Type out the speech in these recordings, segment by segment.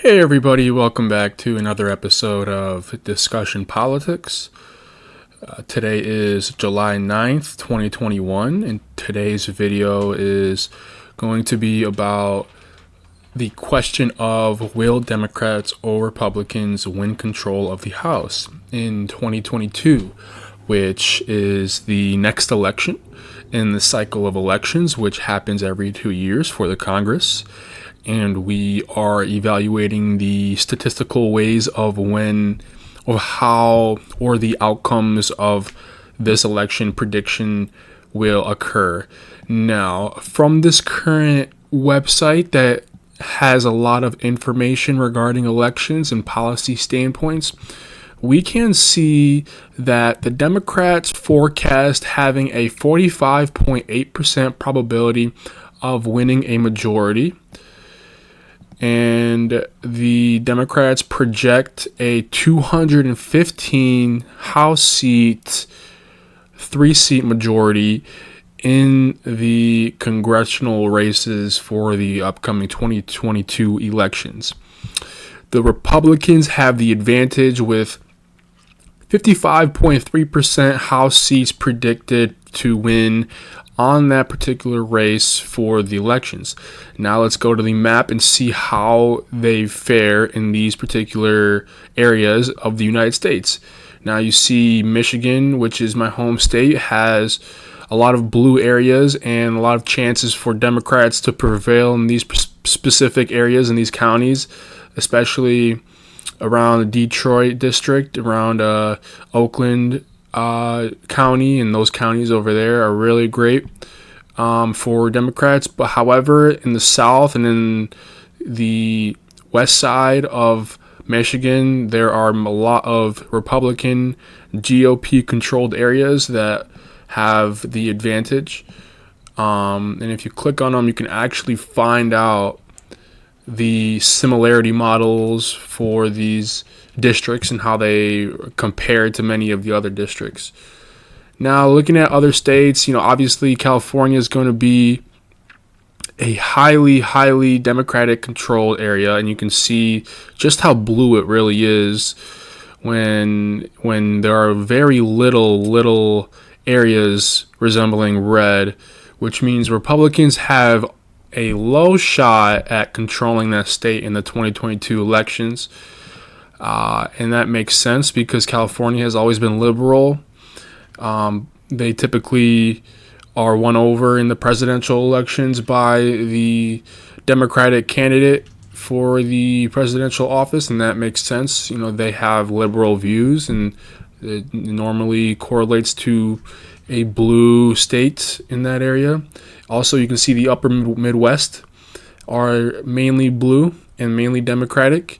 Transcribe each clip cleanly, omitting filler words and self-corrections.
Hey everybody, welcome back to another episode of Discussion Politics. Today is July 9th, 2021, and today's video is going to be about the question of will Democrats or Republicans win control of the House in 2022, which is the next election in the cycle of elections, which happens every 2 years for the Congress. And we are evaluating the statistical ways of how the outcomes of this election prediction will occur. Now, from this current website that has a lot of information regarding elections and policy standpoints, we can see that the Democrats forecast having a 45.8% probability of winning a majority. And the Democrats project a 215 House seat, 3-seat majority in the congressional races for the upcoming 2022 elections. The Republicans have the advantage with 55.3% House seats predicted to win on that particular race for the elections. Now let's go to the map and see how they fare in these particular areas of the United States. Now you see Michigan, which is my home state, has a lot of blue areas and a lot of chances for Democrats to prevail in these specific areas in these counties, especially around the Detroit district, around Oakland County, and those counties over there are really great for Democrats. But however, in the South and in the west side of Michigan, there are a lot of Republican GOP controlled areas that have the advantage. And if you click on them, you can actually find out the similarity models for these districts and how they compare to many of the other districts. Now, looking at other states, obviously California is going to be a highly Democratic controlled area, and you can see just how blue it really is when there are very little areas resembling red, which means Republicans have a low shot at controlling that state in the 2022 elections. And that makes sense because California has always been liberal. They typically are won over in the presidential elections by the Democratic candidate for the presidential office, and that makes sense. They have liberal views, and it normally correlates to a blue state in that area. Also, you can see the upper Midwest are mainly blue and mainly Democratic,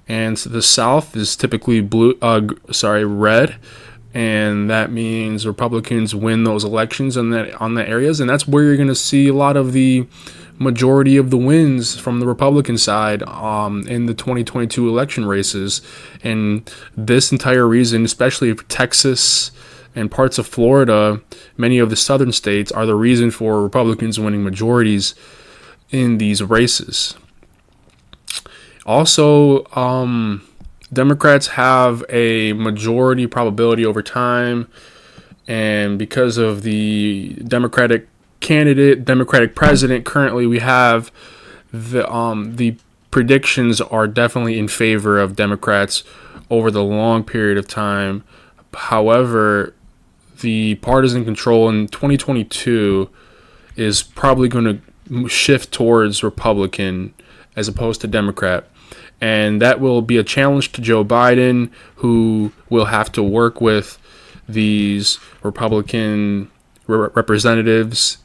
and the South is typically red, and that means Republicans win those elections on the areas, and that's where you're going to see a lot of the majority of the wins from the Republican side in the 2022 election races. And this entire reason, especially for Texas and parts of Florida, many of the southern states, are the reason for Republicans winning majorities in these races. Also, Democrats have a majority probability over time, and because of the Democratic president currently we have, the predictions are definitely in favor of Democrats over the long period of time. However, the partisan control in 2022 is probably going to shift towards Republican as opposed to Democrat. And that will be a challenge to Joe Biden, who will have to work with these Republican representatives.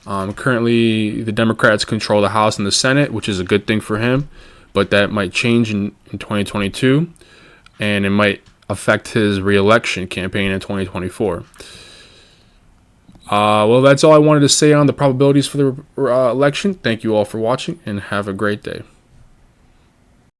Currently, the Democrats control the House and the Senate, which is a good thing for him, but that might change in 2022, and it might affect his re-election campaign in 2024. Well, that's all I wanted to say on the probabilities for the election. Thank you all for watching, and have a great day.